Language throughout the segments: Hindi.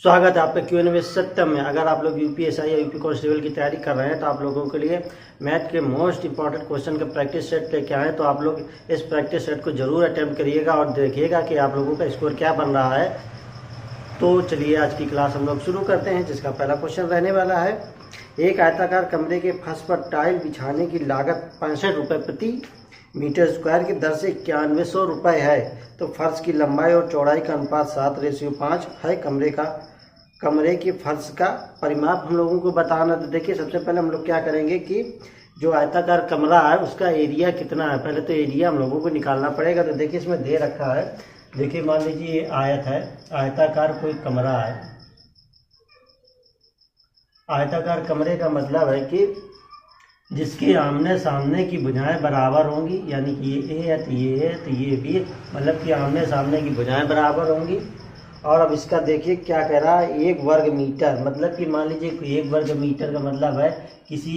स्वागत है आपका क्यूएन विद सत्यम में। अगर आप लोग यूपीएसआई या यूपी कांस्टेबल की तैयारी कर रहे हैं तो आप लोगों के लिए मैथ के मोस्ट इंपॉर्टेंट क्वेश्चन का प्रैक्टिस सेट लेके आए। तो आप लोग इस प्रैक्टिस सेट को जरूर अटेम्प्ट करिएगा और देखिएगा कि आप लोगों का स्कोर क्या बन रहा है। तो चलिए आज की क्लास हम लोग शुरू करते हैं, जिसका पहला क्वेश्चन रहने वाला है। एक आयताकार कमरे के फर्श पर टाइल बिछाने की लागत 65 रुपये प्रति मीटर स्क्वायर की दर से 9100 रुपये है। तो फर्श की लंबाई और चौड़ाई का अनुपात 7:5 है। कमरे की फर्श का परिमाप हम लोगों को बताना। तो देखिए सबसे पहले हम लोग क्या करेंगे कि जो आयताकार कमरा है उसका एरिया कितना है, पहले तो एरिया हम लोगों को निकालना पड़ेगा। तो देखिए इसमें दे रखा है, देखिए मान लीजिए ये आयत है, आयताकार कोई कमरा है। आयताकार कमरे का मतलब है कि जिसके आमने सामने की भुजाएं बराबर होंगी, यानी कि ये ए है तो ये है तो ये भी, मतलब कि आमने सामने की भुजाएं बराबर होंगी। और अब इसका देखिए क्या कह रहा है, 1 वर्ग मीटर, मतलब कि मान लीजिए 1 वर्ग मीटर का मतलब है किसी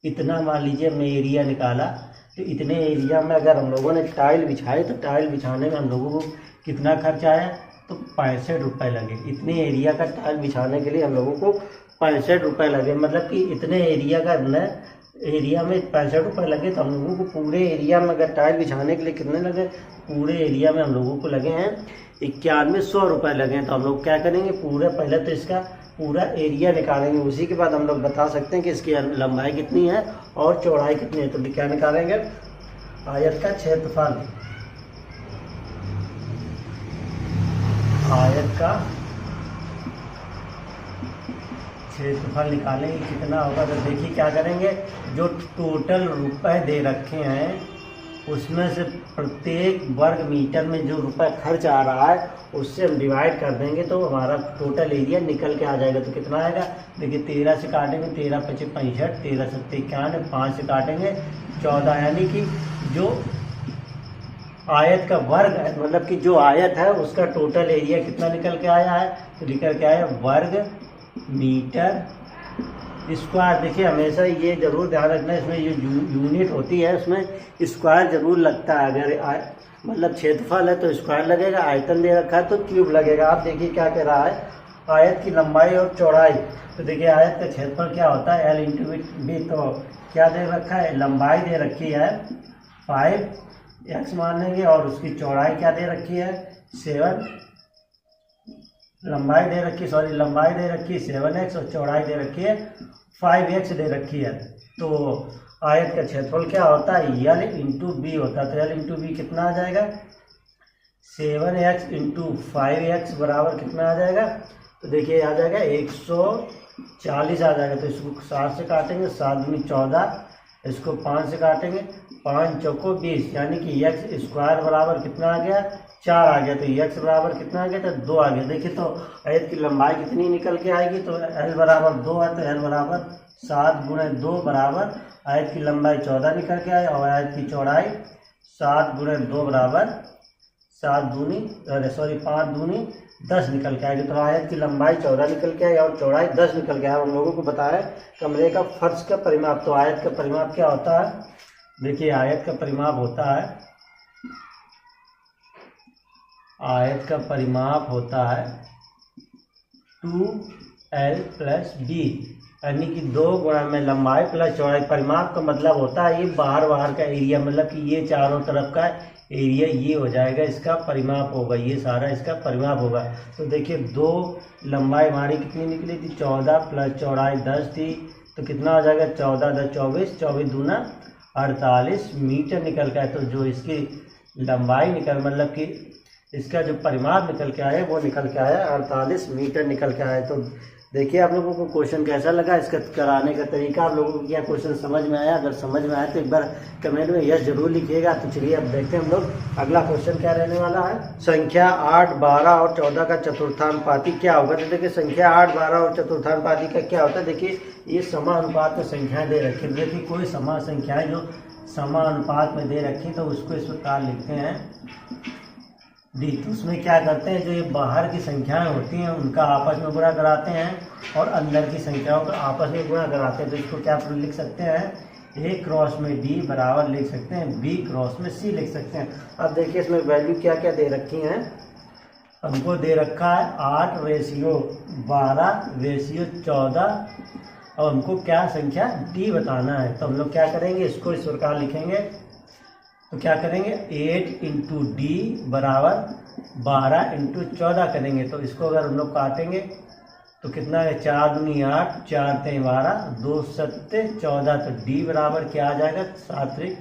इतना, मान लीजिए हमने एरिया निकाला तो इतने एरिया में अगर हम लोगों ने टाइल बिछाए तो टाइल बिछाने में हम लोगों को कितना खर्च आया, तो 65 रुपये लगे। इतने एरिया का टाइल बिछाने के लिए हम लोगों को 65 रुपये लगे, मतलब कि इतने एरिया का एरिया में 65 रुपये लगे। तो हम लोगों को पूरे एरिया में अगर टाइल बिछाने के लिए कितने लगे, पूरे एरिया में हम लोगों को लगे हैं 9100 रुपये लगे हैं। तो हम लोग क्या करेंगे, पहले तो इसका पूरा एरिया निकालेंगे, उसी के बाद हम लोग बता सकते हैं कि इसकी लंबाई कितनी है और चौड़ाई कितनी है। तो क्या निकालेंगे, आयत का क्षेत्रफल, आयत का क्षेत्रफल निकालेंगे कितना होगा। तो देखिए क्या करेंगे, जो टोटल रुपए दे रखे हैं उसमें से प्रत्येक वर्ग मीटर में जो रुपए खर्च आ रहा है उससे हम डिवाइड कर देंगे तो हमारा टोटल एरिया निकल के आ जाएगा। तो कितना आएगा, देखिए 13 से काटेंगे, 13 × 5 = 65, 13 × 7 = 91, 5 से काटेंगे 14, यानी कि जो आयत का वर्ग है, मतलब कि जो आयत है उसका टोटल एरिया कितना निकल के आया है, तो निकल के आया वर्ग मीटर स्क्वायर। देखिए हमेशा ये जरूर ध्यान रखना, इसमें जो यूनिट होती है उसमें स्क्वायर जरूर लगता है। अगर मतलब क्षेत्रफल है तो स्क्वायर लगेगा, आयतन दे रखा है तो क्यूब लगेगा। आप देखिए क्या कह रहा है, आयत की लंबाई और चौड़ाई। तो देखिए आयत का क्षेत्रफल क्या होता है, L × B। तो क्या दे रखा है, लंबाई दे रखी है 5x मान लेंगे, और उसकी चौड़ाई क्या दे रखी है 7, लंबाई दे रखी 7x और चौड़ाई दे रखी है 5x दे रखी है। तो आयत का क्षेत्रफल क्या होता है, L × B होता है। तो L × B कितना आ जाएगा, 7x × 5x बराबर कितना आ जाएगा, तो देखिए आ जाएगा 140 आ जाएगा। तो इसको 7 से काटेंगे, 7 × 14, इसको 5 से काटेंगे, 5 × 4 = 20, यानी कि x² बराबर कितना आ गया, 4 आ गया। तो x बराबर कितना आ गया, तो 2 आ गया। देखिए तो आयत की लंबाई कितनी निकल के आएगी, तो L बराबर 2 है, तो L बराबर 7 × 2 बराबर आयत की लंबाई 14 निकल के आए, और आयत की चौड़ाई 7 × 2 बराबर 5 दूनी 10 निकल के आएगी। तो आयत की लंबाई 14 निकल के आई और चौड़ाई 10 निकल के आया। हम लोगों को बताया कमरे का फर्श का परिमाप। तो आयत का परिमाप क्या होता है, देखिए आयत का परिमाप होता है, आयत का परिमाप होता है 2L + B, यानी कि 2 गुणा में लंबाई प्लस चौड़ाई। परिमाप का मतलब होता है ये बाहर का एरिया, मतलब कि ये चारों तरफ का एरिया ये हो जाएगा, इसका परिमाप होगा, ये सारा इसका परिमाप होगा। तो देखिए 2 लंबाई हमारी कितनी निकली थी, 14 + चौड़ाई 10 थी, तो कितना हो जाएगा 14 × 10 = 24, 24 दूना 48 मीटर निकल के आए। तो जो इसकी लंबाई मतलब कि इसका जो परिमाप निकल के आया वो निकल के आया 48 मीटर निकल के आया। तो देखिए आप लोगों को क्वेश्चन कैसा लगा, इसका कराने का तरीका आप लोगों को क्या क्वेश्चन समझ में आया। अगर समझ में आया तो एक बार कमेंट में यस जरूर लिखिएगा। तो चलिए अब देखते हैं हम लोग अगला क्वेश्चन क्या रहने वाला है। संख्या 8, 12 और 14 का चतुर्थानुपाती क्या होगा। तो देखिए संख्या 8, 12 और चतुर्थानुपाती का क्या होता है, देखिए ये समानुपात में संख्याएं दे रखी है। देखिए कोई समान संख्याएं जो समानुपात में दे रखी तो उसको इस प्रकार लिखते हैं डी। तो उसमें क्या करते हैं, जो ये बाहर की संख्याएं होती हैं उनका आपस में गुणा कराते हैं और अंदर की संख्याओं का आपस में गुणा कराते हैं। तो इसको क्या लिख सकते हैं, A × D बराबर लिख सकते हैं B × C लिख सकते हैं। अब देखिए इसमें वैल्यू क्या क्या दे रखी हैं, हमको दे रखा है 8:12:14 और हमको क्या संख्या डी बताना है। तो हम लोग क्या करेंगे, इसको इस प्रकार लिखेंगे। तो क्या करेंगे, 8 × D बराबर 12 × 14 करेंगे। तो इसको अगर हम लोग काटेंगे तो कितना है, 4 दूनी 8, 4 तें 12, 2 7 14। तो D बराबर क्या आ जाएगा, 7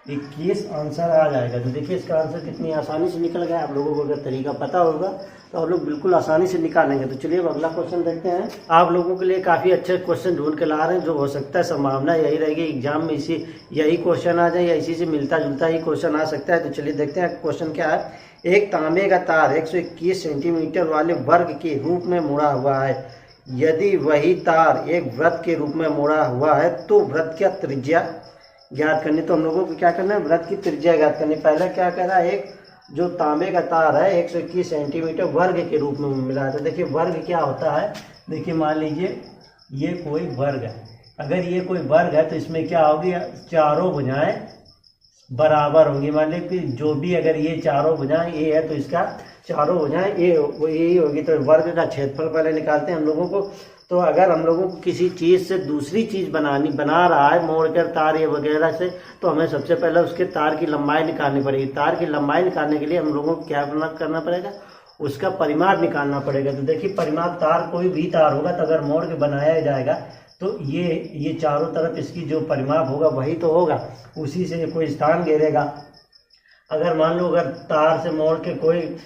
21 आंसर आ जाएगा। तो देखिए इसका आंसर कितनी आसानी से निकल गया। आप लोगों को अगर तरीका पता होगा तो आप लोग बिल्कुल आसानी से निकालेंगे। तो चलिए अब अगला क्वेश्चन देखते हैं। आप लोगों के लिए काफ़ी अच्छे क्वेश्चन ढूंढ के ला रहे हैं, जो हो सकता है संभावना यही रहेगी एग्जाम में इसी यही क्वेश्चन आ जाए या इसी से मिलता जुलता ही क्वेश्चन आ सकता है। तो चलिए देखते हैं क्वेश्चन क्या है। एक तांबे का तार 121 सेंटीमीटर वाले वर्ग के रूप में मुड़ा हुआ है। यदि वही तार एक वृत्त के रूप में मुड़ा हुआ है तो वृत्त की त्रिज्या ज्ञात करनी। तो हम लोगों को क्या करना है, वृत्त की त्रिज्या ज्ञात करनी। पहले क्या कह रहा है, एक जो तांबे का तार है 121 सेंटीमीटर वर्ग के रूप में मिला है। तो देखिए वर्ग क्या होता है, देखिए मान लीजिए ये कोई वर्ग है। अगर ये कोई वर्ग है तो इसमें क्या होगी, चारों भुजाएं बराबर होंगी। मान लीजिए कि जो भी अगर ये चारों भुजाएं ए है तो इसका चारों भुजाएं ए वो यही होगी। तो वर्ग का क्षेत्रफल पहले निकालते हैं हम लोगों को। तो अगर हम लोगों को किसी चीज़ से दूसरी चीज़ बना रहा है, मोड़कर तार या वगैरह से, तो हमें सबसे पहले उसके तार की लंबाई निकालनी पड़ेगी। तार की लंबाई निकालने के लिए हम लोगों को क्या करना पड़ेगा, उसका परिमाप निकालना पड़ेगा। तो देखिए परिमाप तार कोई भी तार होगा तो अगर मोड़ के बनाया जाएगा तो ये चारों तरफ इसकी जो परिमाप होगा वही तो होगा, उसी से कोई स्थान घेरेगा। अगर मान लो अगर तार से मोड़ के कोई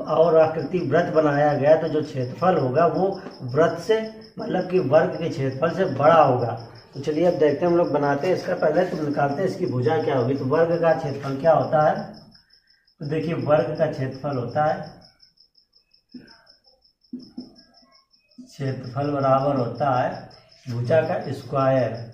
और आकृति वृत्त बनाया गया तो जो क्षेत्रफल होगा वो वृत्त से मतलब कि वर्ग के क्षेत्रफल से बड़ा होगा। तो चलिए अब देखते हैं हम लोग बनाते हैं इसका। पहले तो निकालते हैं इसकी भुजा क्या होगी। तो वर्ग का क्षेत्रफल क्या होता है, तो देखिए वर्ग का क्षेत्रफल होता है, क्षेत्रफल बराबर होता है भुजा का स्क्वायर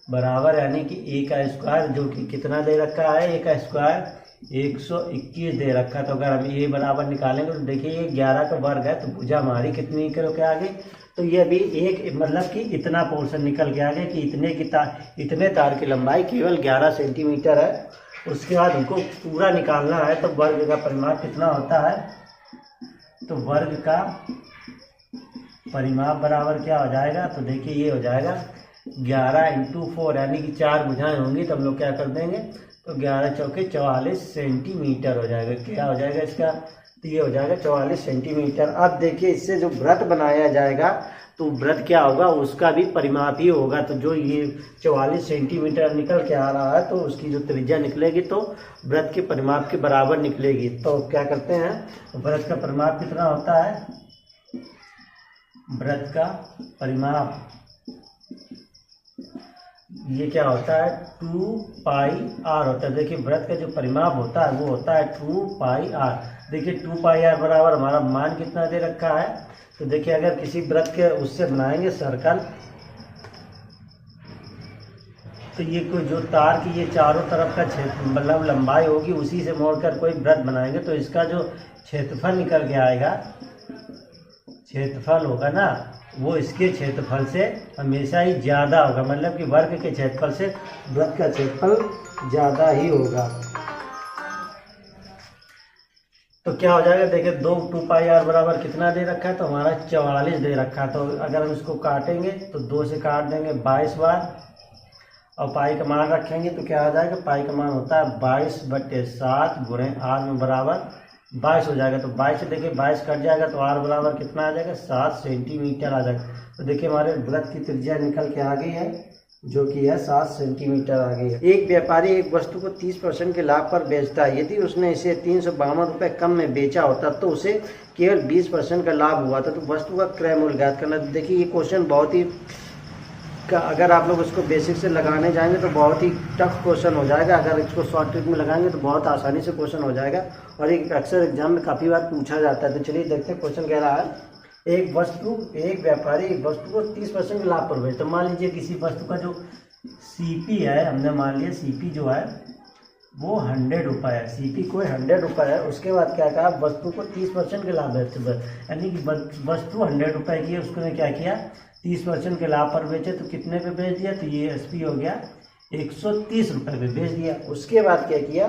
बराबर, यानी कि ए का स्क्वायर, जो कि कितना दे रखा है, ए का स्क्वायर 121 दे रखा है। तो अगर हम ए बराबर निकालेंगे तो देखिए ये 11 का वर्ग है। तो भुजा हमारी कितनी निकल के आ गई, तो ये भी एक मतलब कि इतना पोर्शन निकल के आ गया कि इतने तार की लंबाई केवल 11 सेंटीमीटर है। उसके बाद हमको पूरा निकालना है। तो वर्ग का परिमाप कितना होता है, तो वर्ग का परिमाप बराबर क्या हो जाएगा, तो देखिए ये हो जाएगा 11 × 4, यानी कि 4 भुजाएं होंगी। तो हम लोग क्या कर देंगे, तो 11 चौके 44 सेंटीमीटर हो जाएगा। क्या हो जाएगा इसका, तो ये हो जाएगा 44 सेंटीमीटर। अब देखिए इससे जो वृत्त बनाया जाएगा तो वृत्त क्या होगा, उसका भी परिमाप ही होगा। तो जो ये 44 सेंटीमीटर निकल के आ रहा है तो उसकी जो त्रिज्या निकलेगी तो वृत्त के परिमाप के बराबर निकलेगी। तो क्या करते हैं, वृत्त का परिमाप कितना होता है, वृत्त का परिमाप ये क्या होता है, 2πr होता है। देखिए वृत्त का जो परिमाप होता है वो होता है 2πr। देखिए 2πr बराबर हमारा मान कितना दे रखा है। तो देखिए अगर किसी वृत्त के उससे बनाएंगे सर्कल, तो ये कोई जो तार की ये चारों तरफ का क्षेत्र मतलब लंबाई होगी, उसी से मोड़कर कोई वृत्त बनाएंगे तो इसका जो क्षेत्रफल निकल के आएगा, क्षेत्रफल होगा ना, वो इसके क्षेत्रफल से हमेशा ही ज़्यादा होगा। मतलब कि वर्ग के क्षेत्रफल से वृत्त का क्षेत्रफल ज़्यादा ही होगा। तो क्या हो जाएगा, देखिए 2πr बराबर कितना दे रखा है, तो हमारा 44 दे रखा है। तो अगर हम इसको काटेंगे तो 2 से काट देंगे 22 बार और पाई का मान रखेंगे तो क्या आ जाएगा, पाई का मान होता है 22/7 गुणे r में बराबर 22 हो जाएगा। तो 22 से देखिए 22 कट जाएगा तो r बराबर कितना आ जाएगा, 7 सेंटीमीटर आ जाएगा। तो देखिए हमारे वृत्त की त्रिज्या निकल के आ गई है, जो कि है 7 सेंटीमीटर आ गई है। एक व्यापारी एक वस्तु को 30% के लाभ पर बेचता है। यदि उसने इसे 352 रुपये कम में बेचा होता तो उसे केवल 20% का लाभ हुआ था। तो वस्तु का क्रय मूल्य ज्ञात करना। देखिए ये क्वेश्चन बहुत ही अगर आप लोग उसको बेसिक से लगाने जाएंगे तो बहुत ही टफ क्वेश्चन हो जाएगा। अगर इसको शॉर्ट ट्रिक में लगाएंगे तो बहुत आसानी से क्वेश्चन हो जाएगा और एक अक्सर एग्जाम में काफ़ी बार पूछा जाता है। तो चलिए देखते हैं क्वेश्चन कह रहा है, एक व्यापारी एक वस्तु को 30% के लाभ पर बेचता। तो मान लीजिए किसी वस्तु का जो सीपी है, हमने मान लिया सीपी जो है वो 100 रुपये है, सीपी कोई 100 रुपये है। उसके बाद क्या कहा, वस्तु को 30% के लाभ बेचते, यानी कि वस्तु 100 रुपये की है, उसने क्या किया 30% के लाभ पर बेचे। तो कितने पे बेच दिया, तो ये एसपी हो गया 130 रुपये पे बेच दिया। उसके बाद क्या किया,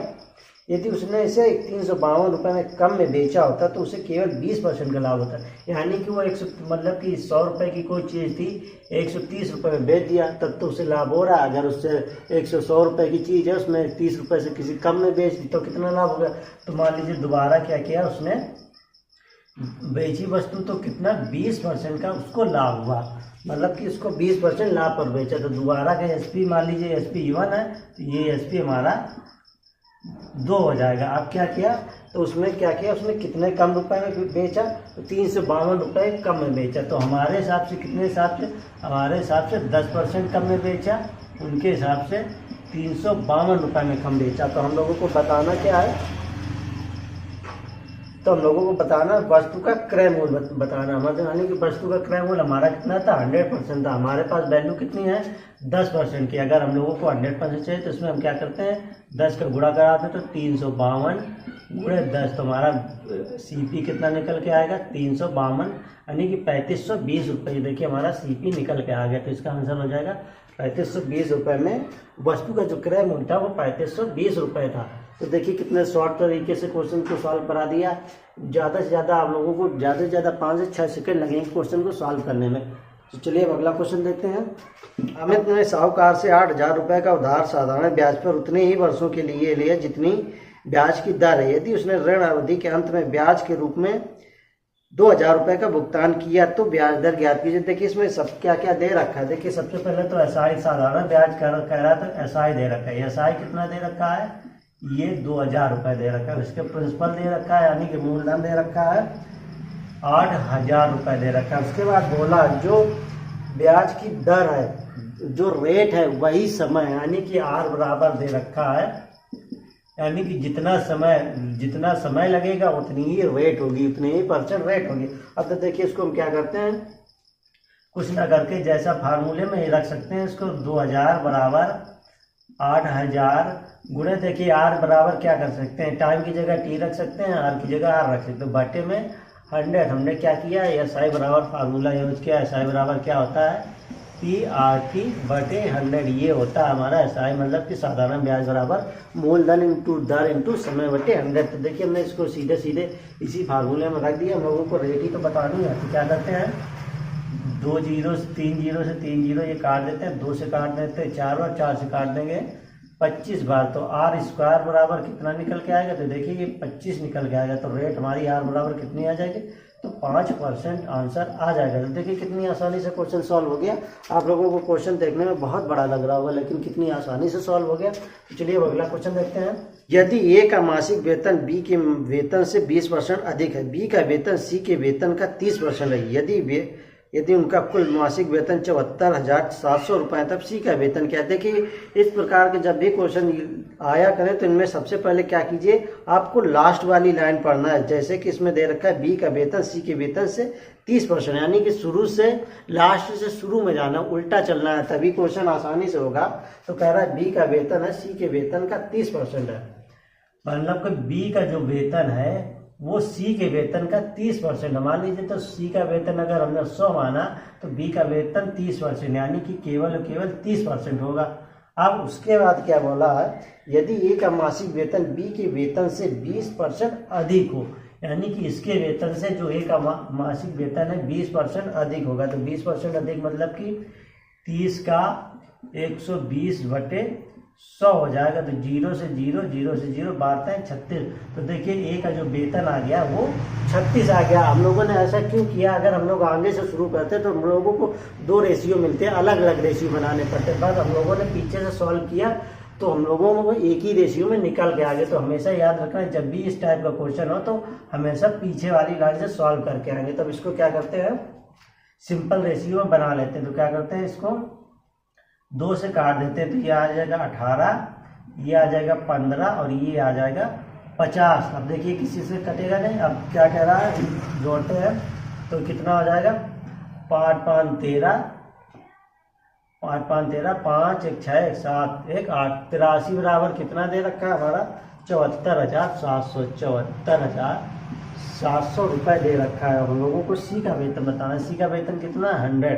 यदि उसने इसे 352 रुपये में कम में बेचा होता तो उसे केवल 20% का लाभ होता। यानी कि वो 100 मतलब कि 100 रुपये की कोई चीज़ थी 130 रुपये में बेच दिया तब तो उसे लाभ हो रहा है। अगर उससे 100 रुपये की चीज़ है उसमें 30 रुपये से किसी कम में बेच दी तो कितना लाभ होगा। तो मान लीजिए दोबारा क्या किया उसने बेची वस्तु तो कितना 20% का उसको लाभ हुआ, मतलब कि उसको 20% लाभ पर बेचा। तो दोबारा का एसपी मान लीजिए एसपी 1 है तो ये एसपी हमारा 2 हो जाएगा। अब क्या किया तो उसमें क्या किया उसने कितने कम रुपए में बेचा तो 352 रुपये कम में बेचा। तो हमारे हिसाब से कितने हिसाब से, हमारे हिसाब से 10% कम में बेचा, उनके हिसाब से 352 रुपये में कम बेचा। तो हम लोगों को बताना क्या है, तो हम लोगों को बताना वस्तु का क्रय मूल्य बताना, मतलब यानी कि वस्तु का क्रय मूल्य हमारा कितना था 100% था। हमारे पास वैल्यू कितनी है 10% की। अगर हम लोगों को 100% चाहिए तो इसमें हम क्या करते हैं 10 का गुणा कराते हैं तो 352 गुणे 10 तो हमारा सीपी कितना निकल के आएगा 352 यानी कि 3520 रुपये। देखिए हमारा सीपी निकल के आ गया। तो इसका आंसर हो जाएगा 3520 रुपये में वस्तु का जो क्रय मूल्य था वो 3520 रुपये था। तो देखिए कितने शॉर्ट तरीके से क्वेश्चन को सॉल्व करा दिया। ज़्यादा से ज़्यादा आप लोगों को ज़्यादा से ज़्यादा 5 से 6 सेकंड लगेंगे क्वेश्चन को सॉल्व करने में। तो चलिए अब अगला क्वेश्चन देखते हैं। अमित ने साहूकार से 8000 रुपये का उधार साधारण ब्याज पर उतने ही वर्षों के लिए लिया जितनी ब्याज की दर है। यदि उसने ऋण अवधि के अंत में ब्याज के रूप में 2000 रुपये का भुगतान किया तो ब्याज दर ज्ञात कीजिए। देखिए इसमें सब क्या क्या दे रखा है। देखिए सबसे पहले तो एसआई साधारण ब्याज कह रहा है तो एसआई दे रखा है। एसआई कितना दे रखा है ये 2000 रुपये दे रखा है। उसके प्रिंसिपल दे रखा है यानी कि मूलधन दे रखा है 8000 रुपये दे रखा है। उसके बाद बोला जो ब्याज की दर है जो रेट है वही समय यानी कि आर बराबर दे रखा है, यानी कि जितना समय लगेगा उतनी ही रेट होगी, उतनी ही % रेट होगी। अब तो देखिए इसको हम क्या करते हैं कुछ ना करके जैसा फार्मूले में ही रख सकते हैं इसको 2000 बराबर 8000 गुणे देखिए आर बराबर क्या कर सकते हैं टाइम की जगह टी रख सकते हैं आर की जगह आर रख सकते हैं बटे में 100। हमने क्या किया एसआई बराबर फार्मूला यूज किया। एसआई बराबर क्या होता है PRT बटे 100 ये होता है हमारा एसआई, मतलब कि साधारण ब्याज बराबर मूलधन इंटू दर इंटू समय बटे 100। तो देखिए हमने इसको सीधे सीधे इसी फार्मूले में रख दिया। हम लोगों को रेट ही तो बतानी है तो क्या करते हैं 2 जीरो से 3 जीरो से 3 जीरो ये काट देते हैं, 2 से काट देते हैं 4 और 4 से काट देंगे 25 बार। तो आर स्क्वायर बराबर कितना निकल के आएगा तो देखिए ये 25 निकल के आएगा। तो रेट हमारी आर बराबर कितनी आ जाएगी तो 5% आंसर आ जाएगा। तो देखिए कितनी आसानी से क्वेश्चन सॉल्व हो गया। आप लोगों को क्वेश्चन देखने में बहुत बड़ा लग रहा होगा लेकिन कितनी आसानी से सॉल्व हो गया। तो चलिए अब अगला क्वेश्चन देखते हैं। यदि ए का मासिक वेतन बी के वेतन से 20% अधिक है, बी का वेतन सी के वेतन का 30% है, यदि उनका कुल मासिक वेतन 74,700 रुपये तब सी का वेतन क्या है। देखिए इस प्रकार के जब भी क्वेश्चन आया करें तो इनमें सबसे पहले क्या कीजिए आपको लास्ट वाली लाइन पढ़ना है। जैसे कि इसमें दे रखा है बी का वेतन सी के वेतन से 30%, यानी कि शुरू से लास्ट से शुरू में जाना, उल्टा चलना है तभी क्वेश्चन आसानी से होगा। तो कह रहा है बी का वेतन है सी के वेतन का 30% है, मतलब कि बी का जो वेतन है वो सी के वेतन का 30% है। मान लीजिए तो सी का वेतन अगर हमने 100 माना तो बी का वेतन 30% यानी कि केवल 30% होगा। अब उसके बाद क्या बोला है यदि ए का मासिक वेतन बी के वेतन से 20% अधिक हो, यानी कि इसके वेतन से जो ए का मासिक वेतन है 20% अधिक होगा। तो 20% अधिक मतलब कि 30 का 120 बटे 100 हो जाएगा। तो 0 से 0 0 से 0 बारते हैं 36। तो देखिए ए का जो वेतन आ गया वो 36 आ गया। हम लोगों ने ऐसा क्यों किया, अगर हम लोग आगे से शुरू करते तो हम लोगों को 2 रेशियो मिलते हैं, अलग अलग रेशियो बनाने पड़ते। बस हम लोगों ने पीछे से सॉल्व किया तो हम लोगों को एक ही रेशियो में निकल के आगे। तो हमेशा याद रखना जब भी इस टाइप का क्वेश्चन हो तो हमेशा पीछे वाली लाइन से सॉल्व करके आएंगे। तब इसको क्या करते हैं सिंपल रेशियो में बना लेते हैं। तो क्या करते हैं इसको 2 से काट देते हैं तो ये आ जाएगा 18, ये आ जाएगा 15 और ये आ जाएगा 50। अब देखिए किसी से कटेगा नहीं। अब क्या कह रहा है जोड़ते हैं तो कितना हो जाएगा 5 5 13 5 5 13 5 1 6 1 7 1 8 83 बराबर कितना दे रखा है हमारा 74,700 74,700 रुपये दे रखा है। हम लोगों को सी का वेतन बताना है। सी का वेतन कितना 100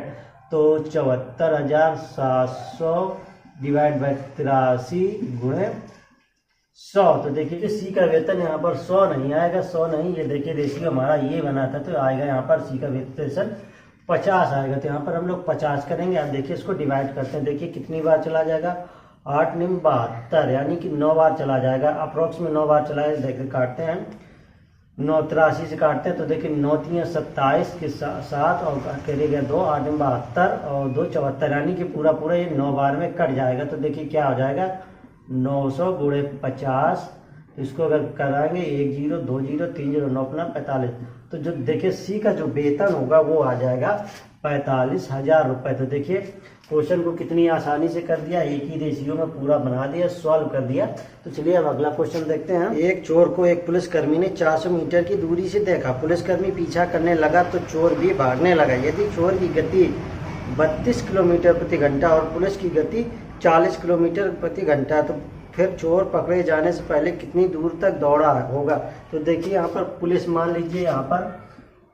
तो 74,700 डिवाइड बाई 83 गुणे 100। तो देखिए सी का वेतन यहाँ पर 100 नहीं आएगा, 100 नहीं, ये देखिए रेशियो हमारा ये बना था तो आएगा यहाँ पर सी का वेतन 50 आएगा। तो यहाँ पर हम लोग 50 करेंगे। अब देखिए इसको डिवाइड करते हैं, देखिए कितनी बार चला जाएगा, 8 9 72, यानी कि 9 बार चला जाएगा, अप्रोक्स में 9 बार चला जाएगा। देखिए काटते हैं, 9 83 से काटते हैं तो देखिए 9 3 27 के साथ और करिए गया 2 8 9 72 और 2 74, यानी कि पूरा पूरा ये 9 बार में कट जाएगा। तो देखिए क्या हो जाएगा, 900 गुणे 50। तो इसको अगर कराएंगे 1 0 2 0 3 0 9 45, तो जो देखिए सी का जो वेतन होगा वो आ जाएगा 45,000 रुपये। तो देखिए क्वेश्चन को कितनी आसानी से कर दिया, एक ही रेशियो में पूरा बना दिया, सॉल्व कर दिया। तो चलिए अब अगला क्वेश्चन देखते हैं। एक चोर को एक पुलिसकर्मी ने 400 मीटर की दूरी से देखा। पुलिसकर्मी पीछा करने लगा तो चोर भी भागने लगा। यदि चोर की गति 32 किलोमीटर प्रति घंटा और पुलिस की गति 40 किलोमीटर प्रति घंटा, तो फिर चोर पकड़े जाने से पहले कितनी दूर तक दौड़ा होगा। तो देखिए यहाँ पर पुलिस, मान लीजिए यहाँ पर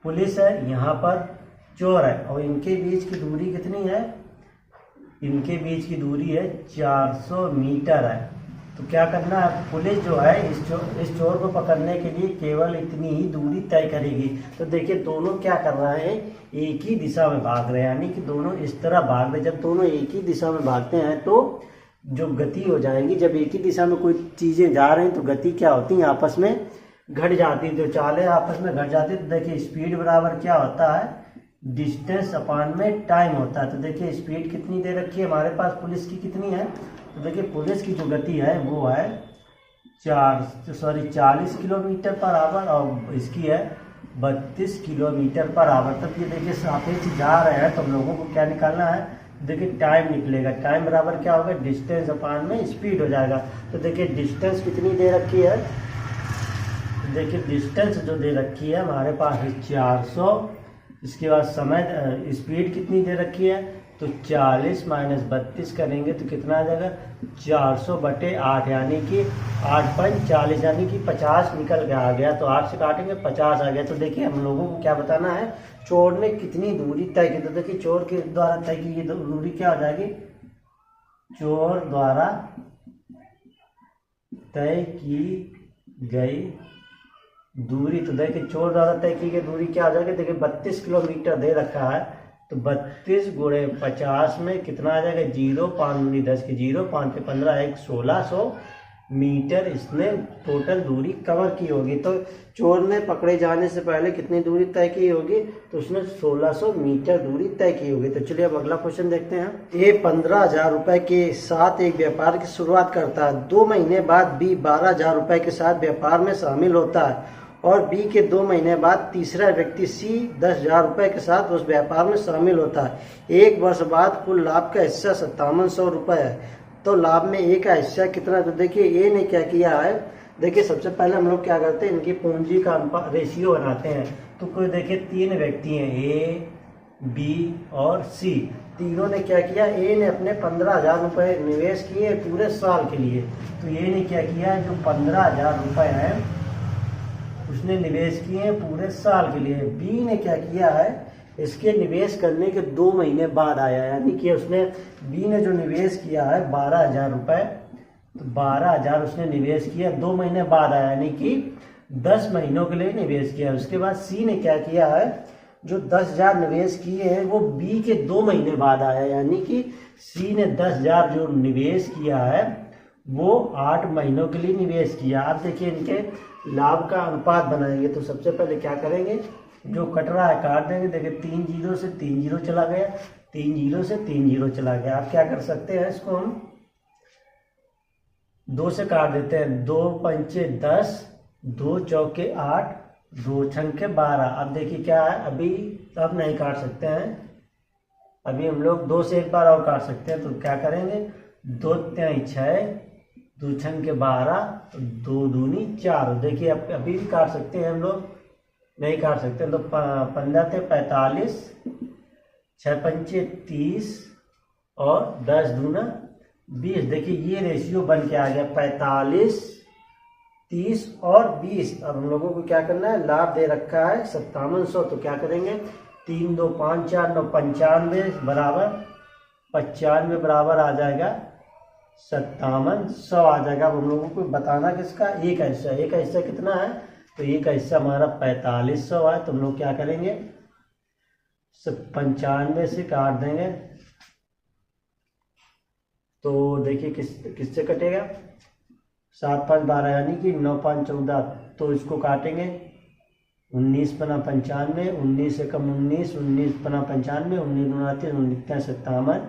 पुलिस है, यहाँ पर चोर है, और इनके बीच की दूरी कितनी है, इनके बीच की दूरी है 400 मीटर है। तो क्या करना है, पुलिस जो है इस चोर को पकड़ने के लिए केवल इतनी ही दूरी तय करेगी। तो देखिए दोनों क्या कर रहे हैं, एक ही दिशा में भाग रहे हैं, यानी कि दोनों इस तरह भाग रहे हैं। जब दोनों एक ही दिशा में भागते हैं तो जो गति हो जाएगी, जब एक ही दिशा में कोई चीजें जा रही हैं तो गति क्या होती है, आपस में घट जाती है। जो चालें आपस में घट जाती है तो देखिए स्पीड बराबर क्या होता है, डिस्टेंस अपान में टाइम होता है। तो देखिए स्पीड कितनी दे रखी है हमारे पास, पुलिस की कितनी है, तो देखिए पुलिस की जो गति है वो है 40 किलोमीटर पर आवर और इसकी है 32 किलोमीटर पर आवर। तब ये देखिए सापेक्ष जा रहे हैं तो हम लोगों को क्या निकालना है, देखिए टाइम निकलेगा। टाइम बराबर क्या होगा, डिस्टेंस अपान में स्पीड हो जाएगा। तो देखिए डिस्टेंस कितनी दे रखी है, तो देखिए डिस्टेंस जो दे रखी है हमारे पास है 400। इसके बाद समय स्पीड कितनी दे रखी है, तो 40 माइनस 32 करेंगे तो कितना आ जाएगा, 400/8, यानी कि 8 5 40, यानी कि 50 निकल के आ गया। तो 8 से काटेंगे 50 आ गया। तो देखिए हम लोगों को क्या बताना है, चोर ने कितनी दूरी तय की। तो देखिए चोर के द्वारा तय की गई दूरी क्या हो जाएगी, चोर द्वारा तय की गई दूरी। तो देखिए चोर द्वारा तय की गई दूरी क्या हो जाएगी, देखिए 32 किलोमीटर दे रखा है, तो 32 गुणे 50 में कितना आ जाएगा, 0 5 दूनी 10 की 0 5 के 15 1 1600 मीटर इसने टोटल दूरी कवर की होगी। तो चोर ने पकड़े जाने से पहले कितनी दूरी तय की होगी, तो उसने 1600 मीटर दूरी तय की होगी। तो चलिए अब अगला क्वेश्चन देखते हैं। ए 15,000 रुपए के साथ एक व्यापार की शुरुआत करता है। 2 महीने बाद बी 12,000 रुपए के साथ व्यापार में शामिल होता है और बी के 2 महीने बाद तीसरा व्यक्ति सी 10,000 रुपए के साथ उस व्यापार में शामिल होता है। 1 वर्ष बाद कुल लाभ का हिस्सा 5700 रुपए है। तो लाभ में ए का हिस्सा कितना, तो देखिए ए ने क्या किया है, देखिए सबसे पहले हम लोग क्या करते हैं, इनकी पूंजी का रेशियो बनाते हैं। तो कोई देखिए 3 व्यक्ति हैं, ए बी और सी। तीनों ने क्या किया, ए ने अपने 15,000 रुपए निवेश किए पूरे साल के लिए। तो ए ने क्या किया, जो 15,000 रुपए हैं उसने निवेश किए हैं पूरे साल के लिए। बी ने क्या किया है, इसके निवेश करने के 2 महीने बाद आया, यानी कि उसने बी ने जो निवेश किया है 12,000 रुपए, तो 12,000 उसने निवेश किया 2 महीने बाद आया, यानी कि 10 महीनों के लिए निवेश किया। उसके बाद सी ने क्या किया है, जो 10,000 निवेश किए हैं वो बी के 2 महीने बाद आया, यानी कि सी ने 10,000 जो निवेश किया है वो 8 महीनों के लिए निवेश किया। अब देखिए इनके लाभ का अनुपात बनाएंगे। तो सबसे पहले क्या करेंगे, जो कट रहा है काट देंगे। देखिए 3 0 से 3 0 चला गया, 3 0 से 3 0 चला गया। आप क्या कर सकते हैं, इसको हम 2 से काट देते हैं। 2 पंचे 10, 2 चौके 8, 2 छंके 12। अब देखिए क्या है, अभी अब नहीं काट सकते हैं, अभी हम लोग 2 से एक बार और काट सकते हैं। तो क्या करेंगे, 2 3 6, 2 छंके 12, 2 दूनी 4। देखिए अब अभी भी काट सकते हैं हम लोग, नहीं काट सकते। तो 15 थे 45, 6 पंचे 30 और 10 दूना 20। देखिए ये रेशियो बन के आ गया 45, 30 और 20। अब हम लोगों को क्या करना है, लाभ दे रखा है 5700। तो क्या करेंगे, 3 2 5 4 9 95 बराबर 95 बराबर आ जाएगा 5700 आ जाएगा। अब हम लोगों को बताना किसका, एक का हिस्सा कितना है, तो एक का हिस्सा हमारा 4500 है। तो हम लोग क्या करेंगे, 95 से काट देंगे। तो देखिए किससे कटेगा, 7 5 12 यानी कि 9 5 14। तो इसको काटेंगे, 19 पना 95, 19 से कम 19, 19 पना 95, 19 दूना 30, 19 57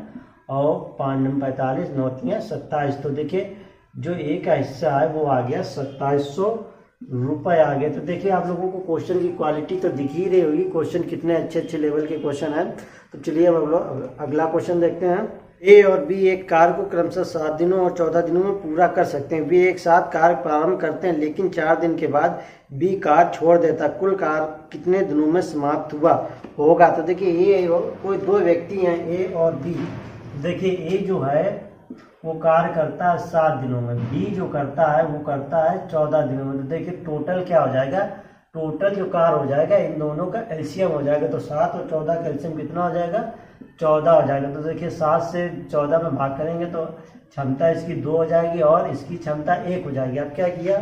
और 5 9 45, 9 3 27। तो देखिए जो एक का हिस्सा है वो आ गया 2700 रुपये आ गए। तो देखिए आप लोगों को क्वेश्चन की क्वालिटी तो दिख ही रही होगी, क्वेश्चन कितने अच्छे अच्छे लेवल के क्वेश्चन हैं। तो चलिए हम लोग अगला क्वेश्चन देखते हैं। ए और बी एक कार्य को क्रमशः 7 दिनों और 14 दिनों में पूरा कर सकते हैं। वे एक साथ कार्य प्रारंभ करते हैं, लेकिन 4 दिन के बाद बी कार्य छोड़ देता है। कुल कार्य कितने दिनों में समाप्त हुआ होगा। तो देखिए ए कोई दो व्यक्ति हैं, ए और बी। देखिए ए जो है वो कार्य करता है 7 दिनों में, बी जो करता है वो करता है 14 दिनों में। तो देखिए टोटल क्या हो जाएगा, टोटल जो कार्य हो जाएगा इन दोनों का एलसीएम हो जाएगा। तो 7 और 14 का एलसीएम कितना हो जाएगा, 14 हो जाएगा। तो देखिए 7 से 14 में भाग करेंगे तो क्षमता इसकी 2 हो जाएगी और इसकी क्षमता 1 हो जाएगी। अब क्या किया,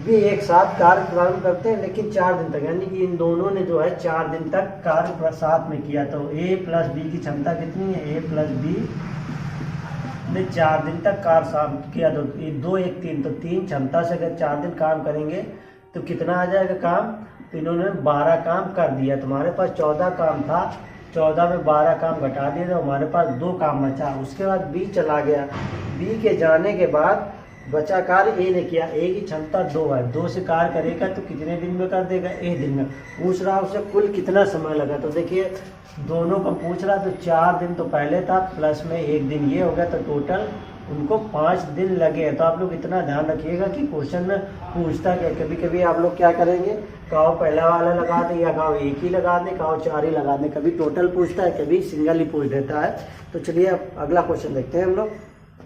वे एक साथ कार्य प्रारंभ करते हैं लेकिन 4 दिन तक, यानी कि इन दोनों ने जो है 4 दिन तक कार्य साथ में किया। तो ए प्लस बी की क्षमता कितनी है, ए प्लस बी ने 4 दिन तक कार्य साथ किया। तो 2 1 3, तो 3 क्षमता से अगर 4 दिन काम करेंगे तो कितना आ जाएगा काम, तो इन्होंने 12 काम कर दिया। तुम्हारे पास 14 काम था, 14 में 12 काम घटा दिए तो हमारे पास 2 काम बचा। उसके बाद बी चला गया, बी के जाने के बाद बचा कार्य ए ने किया। ए की क्षमता 2 है, 2 से कार्य करेगा तो कितने दिन में कर देगा, 1 दिन में। पूछ रहा उससे कुल कितना समय लगा। तो देखिए दोनों का पूछ रहा, तो 4 दिन तो पहले था प्लस में 1 दिन ये हो गया, तो टोटल उनको 5 दिन लगे। तो आप लोग इतना ध्यान रखिएगा कि क्वेश्चन में पूछता क्या, कभी कभी आप लोग क्या करेंगे, काव पहला वाला लगा दें या काव एक ही लगा दें, काव 4 ही लगा दें। कभी टोटल पूछता है, कभी सिंगल ही पूछ देता है। तो चलिए अब अगला क्वेश्चन देखते हैं हम लोग।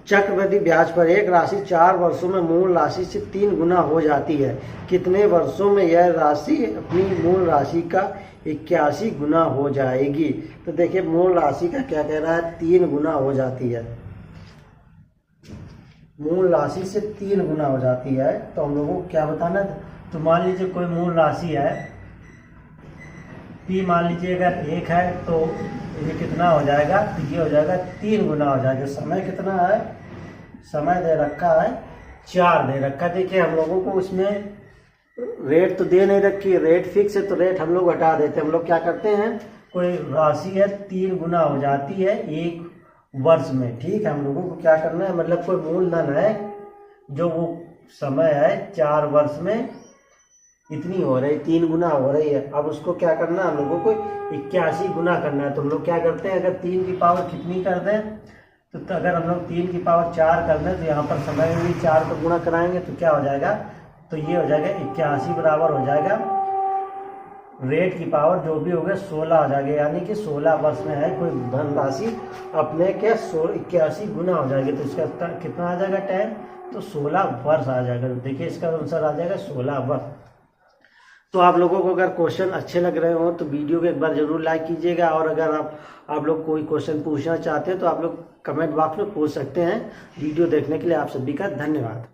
चक्रवृद्धि ब्याज पर एक राशि 4 वर्षों में मूल राशि से 3 गुना हो जाती है। कितने वर्षों में यह राशि अपनी मूल राशि का 81 गुना हो जाएगी। तो देखिए मूल राशि का क्या कह रहा है, 3 गुना हो जाती है, मूल राशि से 3 गुना हो जाती है। तो हम लोगों को क्या बताना, तो मान लीजिए कोई मूल राशि है पी, मान लीजिए अगर 1 है तो ये कितना हो जाएगा, तो ये हो जाएगा 3 गुना हो जाएगा। समय कितना है, समय दे रखा है 4 दे रखा। देखिए हम लोगों को उसमें रेट तो दे नहीं रखी, रेट फिक्स है तो रेट हम लोग हटा देते हैं। हम लोग क्या करते हैं, कोई राशि है 3 गुना हो जाती है 1 वर्ष में, ठीक है। हम लोगों को क्या करना है, मतलब कोई मूलधन है जो वो समय है 4 वर्ष में इतनी हो रही, 3 गुना हो रही है। अब उसको क्या करना है, हम लोगों को 81 गुना करना है। तो हम लोग क्या करते हैं, अगर 3 की पावर कितनी कर दें, तो अगर हम लोग 3 की पावर 4 कर दें तो यहाँ पर समय में भी 4 को गुणा कराएंगे तो क्या हो जाएगा, तो ये हो जाएगा 81 बराबर हो जाएगा रेट की पावर जो भी हो गया 16 हो जाएगा। यानी कि 16 वर्ष में है कोई धनराशि अपने के 81 गुना हो जाएगी। तो इसका कितना आ जाएगा टाइम, तो 16 वर्ष आ जाएगा। तो देखिए इसका आंसर आ जाएगा 16 वर्ष। तो आप लोगों को अगर क्वेश्चन अच्छे लग रहे हो तो वीडियो को एक बार जरूर लाइक कीजिएगा, और अगर आप लोग कोई क्वेश्चन पूछना चाहते हैं तो आप लोग कमेंट बॉक्स में पूछ सकते हैं। वीडियो देखने के लिए आप सभी का धन्यवाद।